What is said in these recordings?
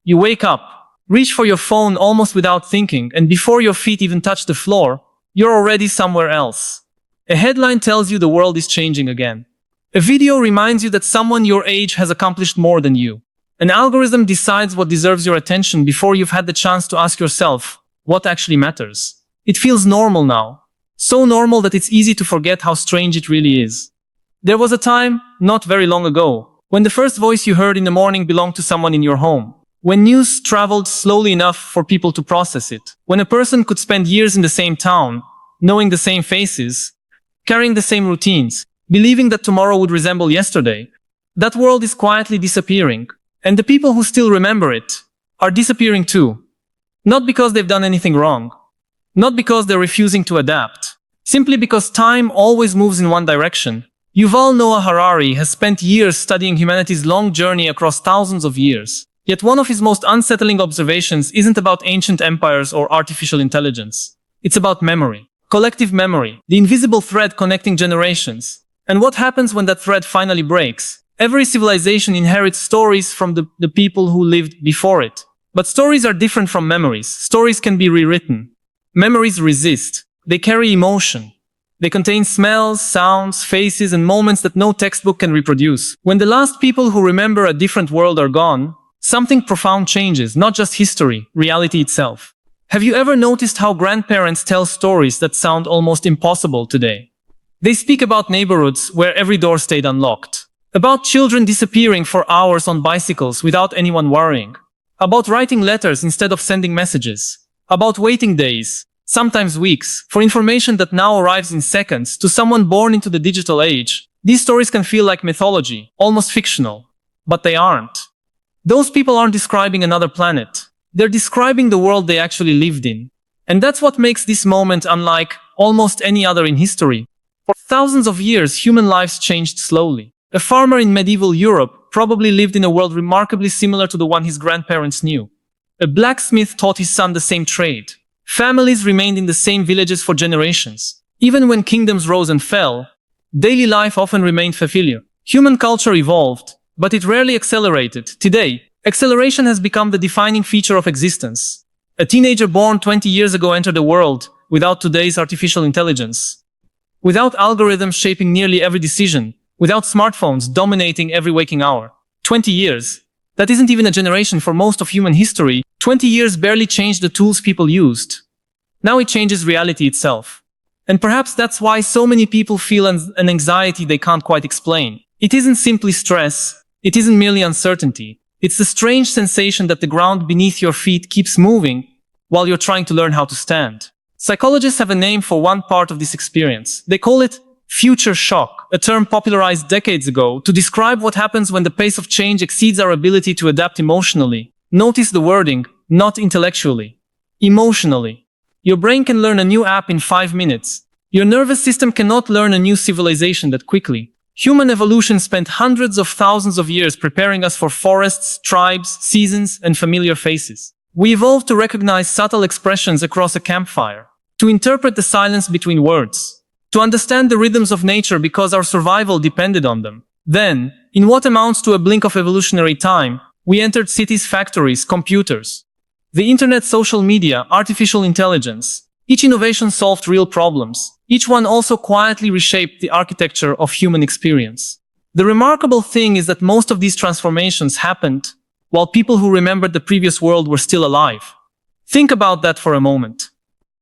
You wake up, reach for your phone almost without thinking, and before your feet even touch the floor, you're already somewhere else. A headline tells you the world is changing again. A video reminds you that someone your age has accomplished more than you. An algorithm decides what deserves your attention before you've had the chance to ask yourself, what actually matters? It feels normal now. So normal that it's easy to forget how strange it really is. There was a time, not very long ago, when the first voice you heard in the morning belonged to someone in your home. When news traveled slowly enough for people to process it. When a person could spend years in the same town, knowing the same faces, carrying the same routines, believing that tomorrow would resemble yesterday. That world is quietly disappearing. And the people who still remember it are disappearing too. Not because they've done anything wrong. Not because they're refusing to adapt. Simply because time always moves in one direction. Yuval Noah Harari has spent years studying humanity's long journey across thousands of years. Yet one of his most unsettling observations isn't about ancient empires or artificial intelligence. It's about memory. Collective memory. The invisible thread connecting generations. And what happens when that thread finally breaks? Every civilization inherits stories from the people who lived before it. But stories are different from memories. Stories can be rewritten. Memories resist. They carry emotion. They contain smells, sounds, faces, and moments that no textbook can reproduce. When the last people who remember a different world are gone, something profound changes, not just history, reality itself. Have you ever noticed how grandparents tell stories that sound almost impossible today? They speak about neighborhoods where every door stayed unlocked. About children disappearing for hours on bicycles without anyone worrying. About writing letters instead of sending messages. About waiting days, sometimes weeks, for information that now arrives in seconds to someone born into the digital age. These stories can feel like mythology, almost fictional. But they aren't. Those people aren't describing another planet. They're describing the world they actually lived in. And that's what makes this moment unlike almost any other in history. For thousands of years, human lives changed slowly. A farmer in medieval Europe probably lived in a world remarkably similar to the one his grandparents knew. A blacksmith taught his son the same trade. Families remained in the same villages for generations. Even when kingdoms rose and fell, daily life often remained familiar. Human culture evolved, but it rarely accelerated. Today, acceleration has become the defining feature of existence. A teenager born 20 years ago entered the world without today's artificial intelligence. Without algorithms shaping nearly every decision. Without smartphones dominating every waking hour. 20 years. That isn't even a generation for most of human history. 20 years barely changed the tools people used. Now it changes reality itself. And perhaps that's why so many people feel an anxiety they can't quite explain. It isn't simply stress. It isn't merely uncertainty. It's the strange sensation that the ground beneath your feet keeps moving while you're trying to learn how to stand. Psychologists have a name for one part of this experience. They call it future shock, a term popularized decades ago to describe what happens when the pace of change exceeds our ability to adapt emotionally. Notice the wording, not intellectually. Emotionally. Your brain can learn a new app in 5 minutes. Your nervous system cannot learn a new civilization that quickly. Human evolution spent hundreds of thousands of years preparing us for forests, tribes, seasons, and familiar faces. We evolved to recognize subtle expressions across a campfire, to interpret the silence between words, to understand the rhythms of nature because our survival depended on them. Then, in what amounts to a blink of evolutionary time, we entered cities, factories, computers. The internet, social media, artificial intelligence. Each innovation solved real problems. Each one also quietly reshaped the architecture of human experience. The remarkable thing is that most of these transformations happened while people who remembered the previous world were still alive. Think about that for a moment.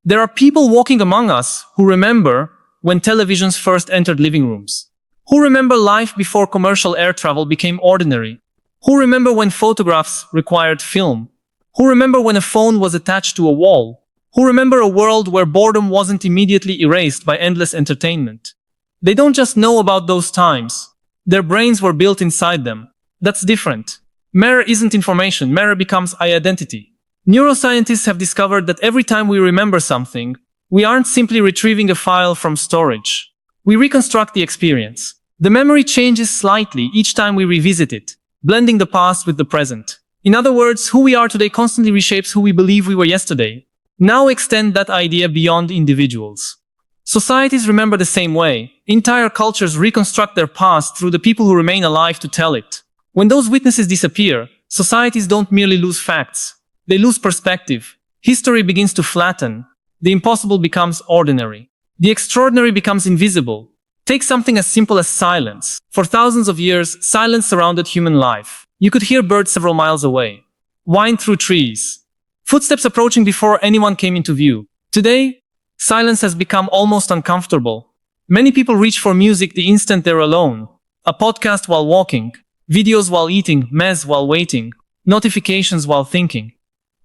There are people walking among us who remember when televisions first entered living rooms. Who remember life before commercial air travel became ordinary? Who remember when photographs required film? Who remember when a phone was attached to a wall? Who remember a world where boredom wasn't immediately erased by endless entertainment? They don't just know about those times. Their brains were built inside them. That's different. Mirror isn't information, mirror becomes identity. Neuroscientists have discovered that every time we remember something, we aren't simply retrieving a file from storage. We reconstruct the experience. The memory changes slightly each time we revisit it, blending the past with the present. In other words, who we are today constantly reshapes who we believe we were yesterday. Now extend that idea beyond individuals. Societies remember the same way. Entire cultures reconstruct their past through the people who remain alive to tell it. When those witnesses disappear, societies don't merely lose facts, they lose perspective. History begins to flatten. The impossible becomes ordinary. The extraordinary becomes invisible. Take something as simple as silence. For thousands of years, silence surrounded human life. You could hear birds several miles away, wind through trees, footsteps approaching before anyone came into view. Today, silence has become almost uncomfortable. Many people reach for music the instant they're alone. A podcast while walking, videos while eating, mess while waiting, notifications while thinking.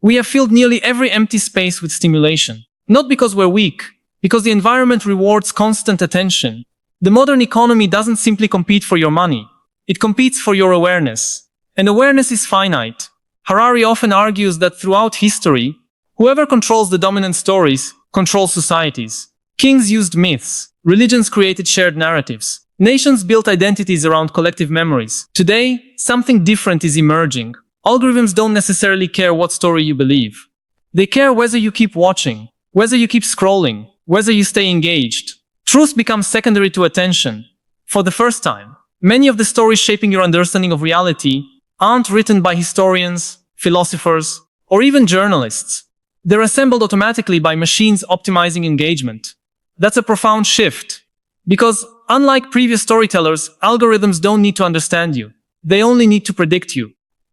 We have filled nearly every empty space with stimulation. Not because we're weak, because the environment rewards constant attention. The modern economy doesn't simply compete for your money. It competes for your awareness. And awareness is finite. Harari often argues that throughout history, whoever controls the dominant stories controls societies. Kings used myths. Religions created shared narratives. Nations built identities around collective memories. Today, something different is emerging. Algorithms don't necessarily care what story you believe. They care whether you keep watching, whether you keep scrolling, whether you stay engaged. Truth becomes secondary to attention. For the first time, many of the stories shaping your understanding of reality aren't written by historians, philosophers, or even journalists. They're assembled automatically by machines optimizing engagement. That's a profound shift. Because, unlike previous storytellers, algorithms don't need to understand you. They only need to predict you.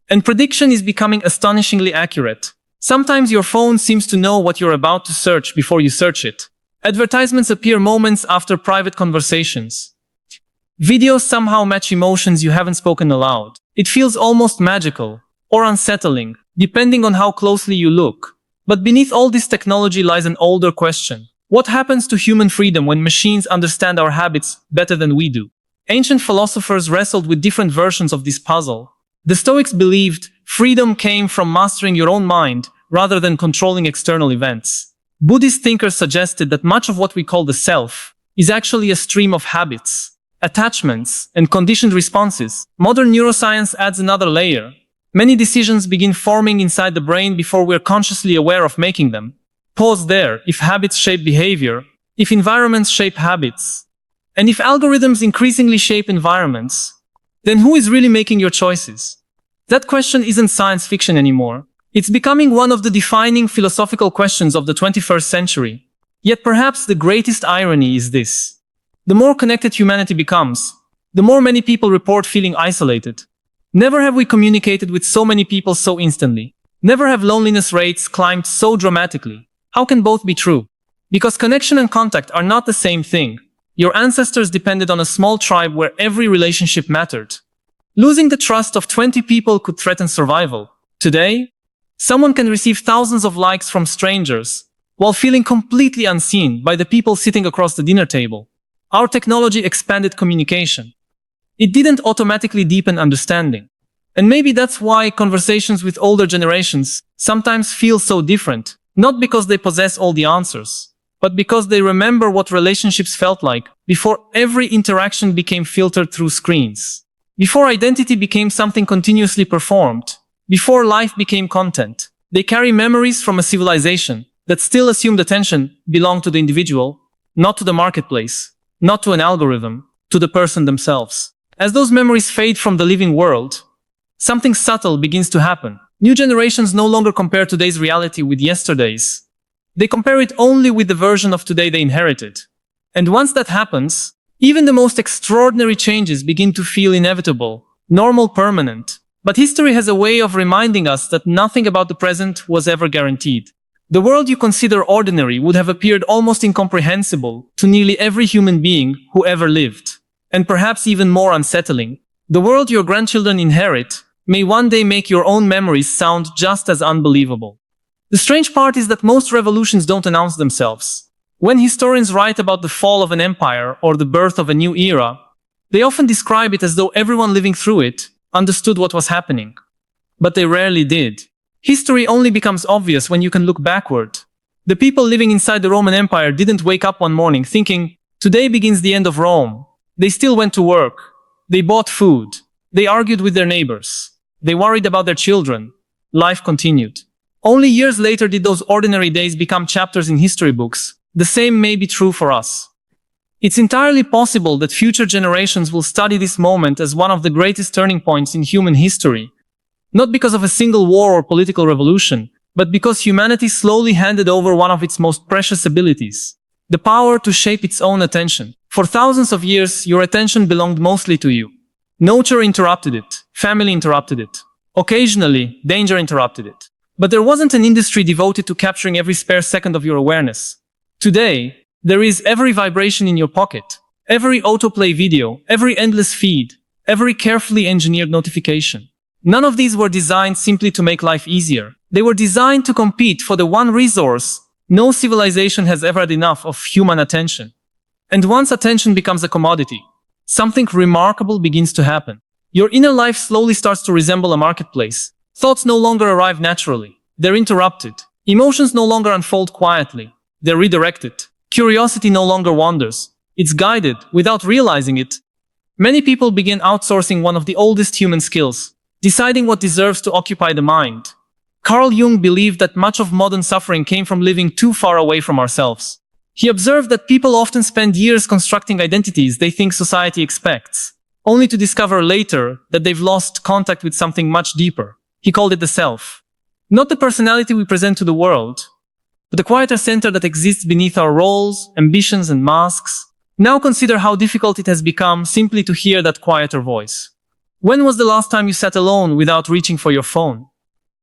And prediction is becoming astonishingly accurate. Sometimes your phone seems to know what you're about to search before you search it. Advertisements appear moments after private conversations. Videos somehow match emotions you haven't spoken aloud. It feels almost magical, or unsettling, depending on how closely you look. But beneath all this technology lies an older question. What happens to human freedom when machines understand our habits better than we do? Ancient philosophers wrestled with different versions of this puzzle. The Stoics believed freedom came from mastering your own mind rather than controlling external events. Buddhist thinkers suggested that much of what we call the self is actually a stream of habits, attachments, and conditioned responses. Modern neuroscience adds another layer. Many decisions begin forming inside the brain before we're consciously aware of making them. Pause there. If habits shape behavior, if environments shape habits, and if algorithms increasingly shape environments, then who is really making your choices? That question isn't science fiction anymore. It's becoming one of the defining philosophical questions of the 21st century. Yet perhaps the greatest irony is this. The more connected humanity becomes, the more many people report feeling isolated. Never have we communicated with so many people so instantly. Never have loneliness rates climbed so dramatically. How can both be true? Because connection and contact are not the same thing. Your ancestors depended on a small tribe where every relationship mattered. Losing the trust of 20 people could threaten survival. Today, someone can receive thousands of likes from strangers, while feeling completely unseen by the people sitting across the dinner table. Our technology expanded communication. It didn't automatically deepen understanding. And maybe that's why conversations with older generations sometimes feel so different, not because they possess all the answers, but because they remember what relationships felt like before every interaction became filtered through screens. Before identity became something continuously performed. Before life became content. They carry memories from a civilization that still assumed attention belonged to the individual, not to the marketplace, not to an algorithm, to the person themselves. As those memories fade from the living world, something subtle begins to happen. New generations no longer compare today's reality with yesterday's. They compare it only with the version of today they inherited. And once that happens, even the most extraordinary changes begin to feel inevitable, normal, permanent. But history has a way of reminding us that nothing about the present was ever guaranteed. The world you consider ordinary would have appeared almost incomprehensible to nearly every human being who ever lived. And perhaps even more unsettling, the world your grandchildren inherit may one day make your own memories sound just as unbelievable. The strange part is that most revolutions don't announce themselves. When historians write about the fall of an empire or the birth of a new era, they often describe it as though everyone living through it understood what was happening. But they rarely did. History only becomes obvious when you can look backward. The people living inside the Roman Empire didn't wake up one morning thinking, today begins the end of Rome. They still went to work. They bought food. They argued with their neighbors. They worried about their children. Life continued. Only years later did those ordinary days become chapters in history books. The same may be true for us. It's entirely possible that future generations will study this moment as one of the greatest turning points in human history. Not because of a single war or political revolution, but because humanity slowly handed over one of its most precious abilities: the power to shape its own attention. For thousands of years, your attention belonged mostly to you. Nature interrupted it, family interrupted it. Occasionally, danger interrupted it. But there wasn't an industry devoted to capturing every spare second of your awareness. Today, there is every vibration in your pocket, every autoplay video, every endless feed, every carefully engineered notification. None of these were designed simply to make life easier. They were designed to compete for the one resource no civilization has ever had enough of: human attention. And once attention becomes a commodity, something remarkable begins to happen. Your inner life slowly starts to resemble a marketplace. Thoughts no longer arrive naturally. They're interrupted. Emotions no longer unfold quietly. They're redirected. Curiosity no longer wanders. It's guided without realizing it. Many people begin outsourcing one of the oldest human skills: deciding what deserves to occupy the mind. Carl Jung believed that much of modern suffering came from living too far away from ourselves. He observed that people often spend years constructing identities they think society expects, only to discover later that they've lost contact with something much deeper. He called it the self. Not the personality we present to the world, but the quieter center that exists beneath our roles, ambitions, and masks. Now consider how difficult it has become simply to hear that quieter voice. When was the last time you sat alone without reaching for your phone?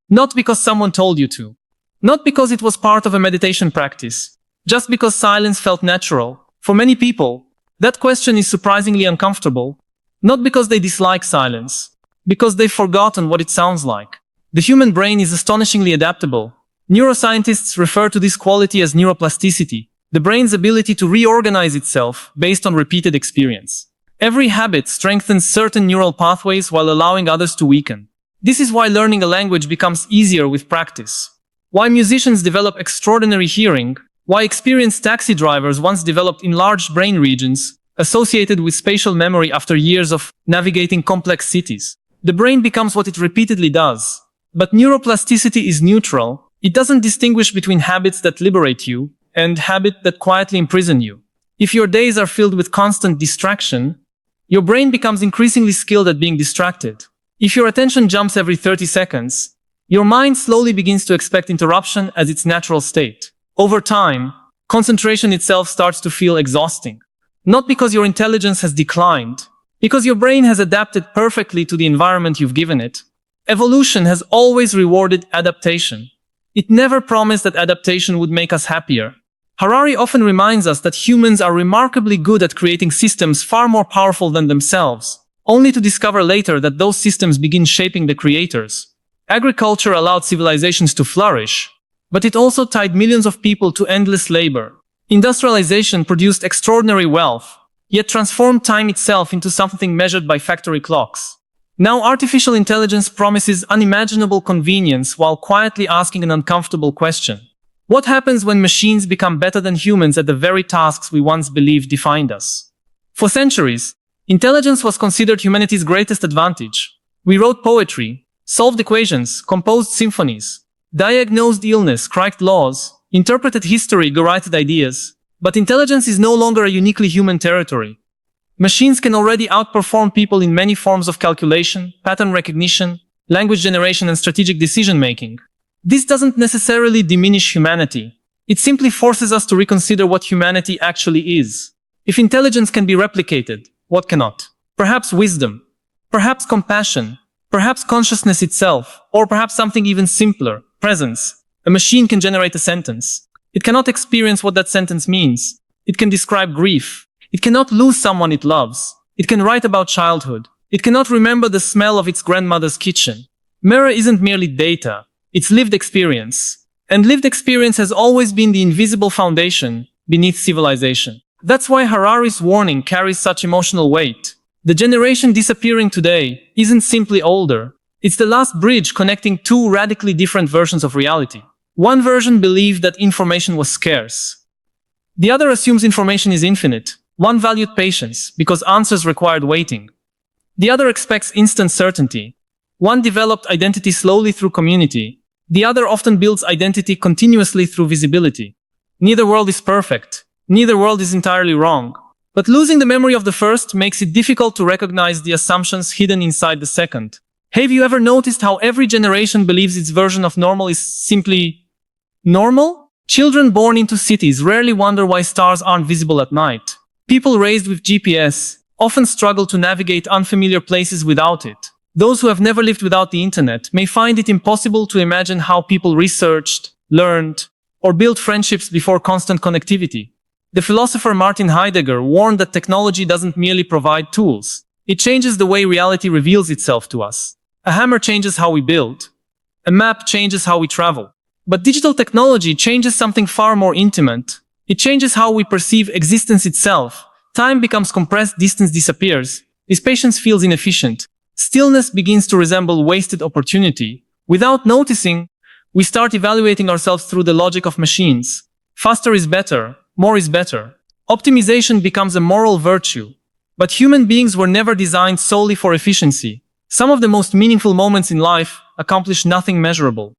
Not because someone told you to. Not because it was part of a meditation practice. Just because silence felt natural. For many people, that question is surprisingly uncomfortable. Not because they dislike silence, because they've forgotten what it sounds like. The human brain is astonishingly adaptable. Neuroscientists refer to this quality as neuroplasticity, the brain's ability to reorganize itself based on repeated experience. Every habit strengthens certain neural pathways while allowing others to weaken. This is why learning a language becomes easier with practice. Why musicians develop extraordinary hearing. Why experienced taxi drivers once developed enlarged brain regions associated with spatial memory after years of navigating complex cities. The brain becomes what it repeatedly does. But neuroplasticity is neutral. It doesn't distinguish between habits that liberate you and habits that quietly imprison you. If your days are filled with constant distraction, your brain becomes increasingly skilled at being distracted. If your attention jumps every 30 seconds, your mind slowly begins to expect interruption as its natural state. Over time, concentration itself starts to feel exhausting. Not because your intelligence has declined, because your brain has adapted perfectly to the environment you've given it. Evolution has always rewarded adaptation. It never promised that adaptation would make us happier. Harari often reminds us that humans are remarkably good at creating systems far more powerful than themselves, only to discover later that those systems begin shaping the creators. Agriculture allowed civilizations to flourish, but it also tied millions of people to endless labor. Industrialization produced extraordinary wealth, yet transformed time itself into something measured by factory clocks. Now artificial intelligence promises unimaginable convenience while quietly asking an uncomfortable question. What happens when machines become better than humans at the very tasks we once believed defined us? For centuries, intelligence was considered humanity's greatest advantage. We wrote poetry, solved equations, composed symphonies, diagnosed illness, cracked laws, interpreted history, guided ideas. But intelligence is no longer a uniquely human territory. Machines can already outperform people in many forms of calculation, pattern recognition, language generation, and strategic decision-making. This doesn't necessarily diminish humanity. It simply forces us to reconsider what humanity actually is. If intelligence can be replicated, what cannot? Perhaps wisdom, perhaps compassion, perhaps consciousness itself, or perhaps something even simpler, presence. A machine can generate a sentence. It cannot experience what that sentence means. It can describe grief. It cannot lose someone it loves. It can write about childhood. It cannot remember the smell of its grandmother's kitchen. Mirror isn't merely data. It's lived experience. And lived experience has always been the invisible foundation beneath civilization. That's why Harari's warning carries such emotional weight. The generation disappearing today isn't simply older. It's the last bridge connecting two radically different versions of reality. One version believed that information was scarce. The other assumes information is infinite. One valued patience because answers required waiting. The other expects instant certainty. One developed identity slowly through community. The other often builds identity continuously through visibility. Neither world is perfect. Neither world is entirely wrong. But losing the memory of the first makes it difficult to recognize the assumptions hidden inside the second. Have you ever noticed how every generation believes its version of normal is simply normal? Children born into cities rarely wonder why stars aren't visible at night. People raised with GPS often struggle to navigate unfamiliar places without it. Those who have never lived without the internet may find it impossible to imagine how people researched, learned, or built friendships before constant connectivity. The philosopher Martin Heidegger warned that technology doesn't merely provide tools. It changes the way reality reveals itself to us. A hammer changes how we build. A map changes how we travel. But digital technology changes something far more intimate. It changes how we perceive existence itself. Time becomes compressed, distance disappears. This patience feels inefficient. Stillness begins to resemble wasted opportunity. Without noticing, we start evaluating ourselves through the logic of machines. Faster is better, more is better. Optimization becomes a moral virtue. But human beings were never designed solely for efficiency. Some of the most meaningful moments in life accomplish nothing measurable.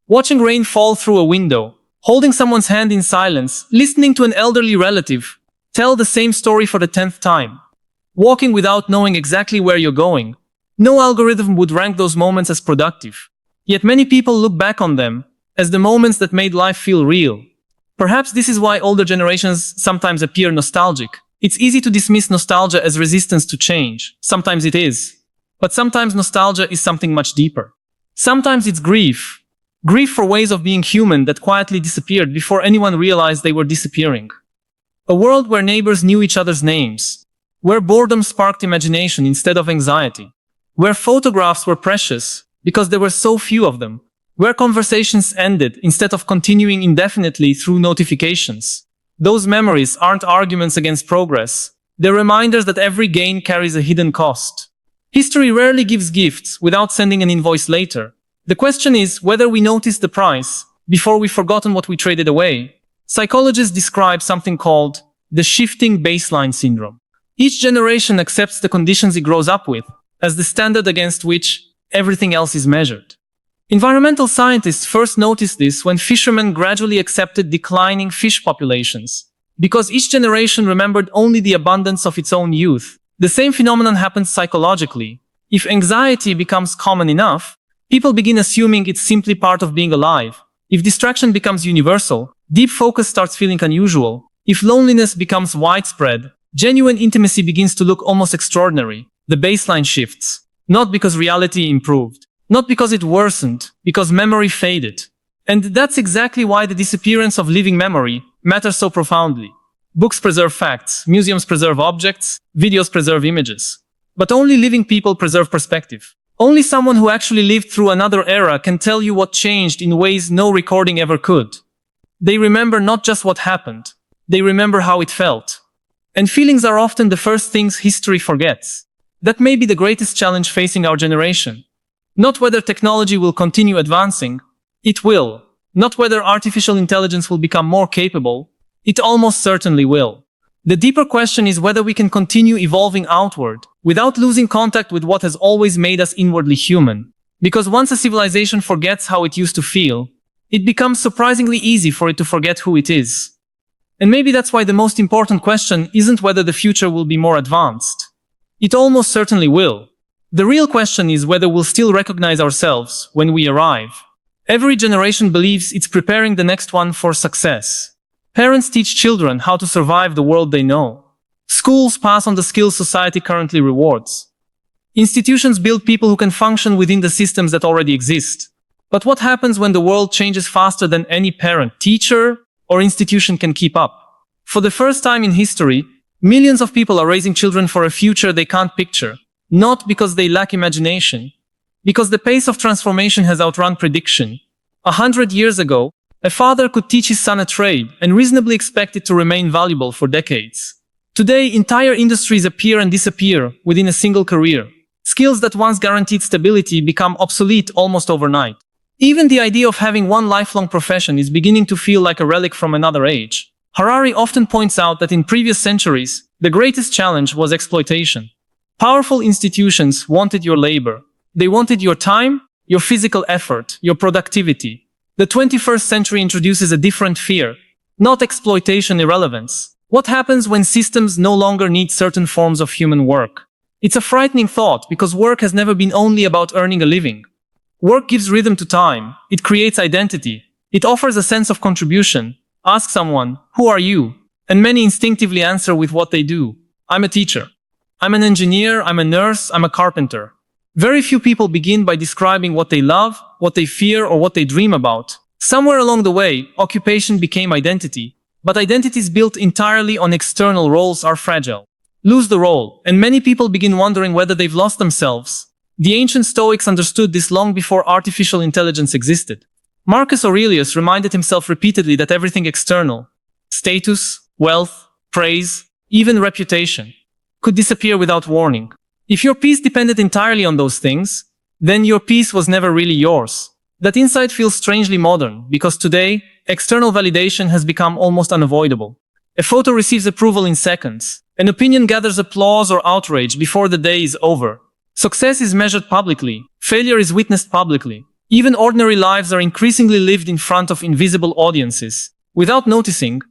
Watching rain fall through a window, holding someone's hand in silence, listening to an elderly relative tell the same story for the 10th time. Walking without knowing exactly where you're going. No algorithm would rank those moments as productive. Yet many people look back on them as the moments that made life feel real. Perhaps this is why older generations sometimes appear nostalgic. It's easy to dismiss nostalgia as resistance to change. Sometimes it is. But sometimes nostalgia is something much deeper. Sometimes it's grief. Grief for ways of being human that quietly disappeared before anyone realized they were disappearing. A world where neighbors knew each other's names. Where boredom sparked imagination instead of anxiety. Where photographs were precious because there were so few of them. Where conversations ended instead of continuing indefinitely through notifications. Those memories aren't arguments against progress. They're reminders that every gain carries a hidden cost. History rarely gives gifts without sending an invoice later. The question is whether we noticed the price before we've forgotten what we traded away. Psychologists describe something called the shifting baseline syndrome. Each generation accepts the conditions it grows up with as the standard against which everything else is measured. Environmental scientists first noticed this when fishermen gradually accepted declining fish populations, because each generation remembered only the abundance of its own youth. The same phenomenon happens psychologically. If anxiety becomes common enough, people begin assuming it's simply part of being alive. If distraction becomes universal, deep focus starts feeling unusual. If loneliness becomes widespread, genuine intimacy begins to look almost extraordinary. The baseline shifts. Not because reality improved. Not because it worsened. Because memory faded. And that's exactly why the disappearance of living memory matters so profoundly. Books preserve facts. Museums preserve objects. Videos preserve images. But only living people preserve perspective. Only someone who actually lived through another era can tell you what changed in ways no recording ever could. They remember not just what happened. They remember how it felt. And feelings are often the first things history forgets. That may be the greatest challenge facing our generation. Not whether technology will continue advancing. It will. Not whether artificial intelligence will become more capable. It almost certainly will. The deeper question is whether we can continue evolving outward without losing contact with what has always made us inwardly human. Because once a civilization forgets how it used to feel, it becomes surprisingly easy for it to forget who it is. And maybe that's why the most important question isn't whether the future will be more advanced. It almost certainly will. The real question is whether we'll still recognize ourselves when we arrive. Every generation believes it's preparing the next one for success. Parents teach children how to survive the world they know. Schools pass on the skills society currently rewards. Institutions build people who can function within the systems that already exist. But what happens when the world changes faster than any parent, teacher, or institution can keep up? For the first time in history, millions of people are raising children for a future they can't picture. Not because they lack imagination. Because the pace of transformation has outrun prediction. 100 years ago, a father could teach his son a trade and reasonably expect it to remain valuable for decades. Today, entire industries appear and disappear within a single career. Skills that once guaranteed stability become obsolete almost overnight. Even the idea of having one lifelong profession is beginning to feel like a relic from another age. Harari often points out that in previous centuries, the greatest challenge was exploitation. Powerful institutions wanted your labor. They wanted your time, your physical effort, your productivity. The 21st century introduces a different fear, not exploitation irrelevance. What happens when systems no longer need certain forms of human work? It's a frightening thought because work has never been only about earning a living. Work gives rhythm to time, it creates identity, it offers a sense of contribution. Ask someone, who are you? And many instinctively answer with what they do. I'm a teacher. I'm an engineer, I'm a nurse, I'm a carpenter. Very few people begin by describing what they love, what they fear, or what they dream about. Somewhere along the way, occupation became identity. But identities built entirely on external roles are fragile. Lose the role, and many people begin wondering whether they've lost themselves. The ancient Stoics understood this long before artificial intelligence existed. Marcus Aurelius reminded himself repeatedly that everything external, status, wealth, praise, even reputation, could disappear without warning. If your peace depended entirely on those things, then your peace was never really yours. That insight feels strangely modern, because today, external validation has become almost unavoidable. A photo receives approval in seconds. An opinion gathers applause or outrage before the day is over. Success is measured publicly. Failure is witnessed publicly. Even ordinary lives are increasingly lived in front of invisible audiences. Without noticing,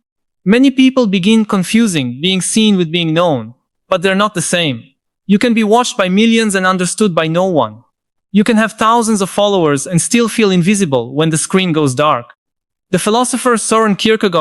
many people begin confusing being seen with being known. But they're not the same. You can be watched by millions and understood by no one. You can have thousands of followers and still feel invisible when the screen goes dark. The philosopher Søren Kierkegaard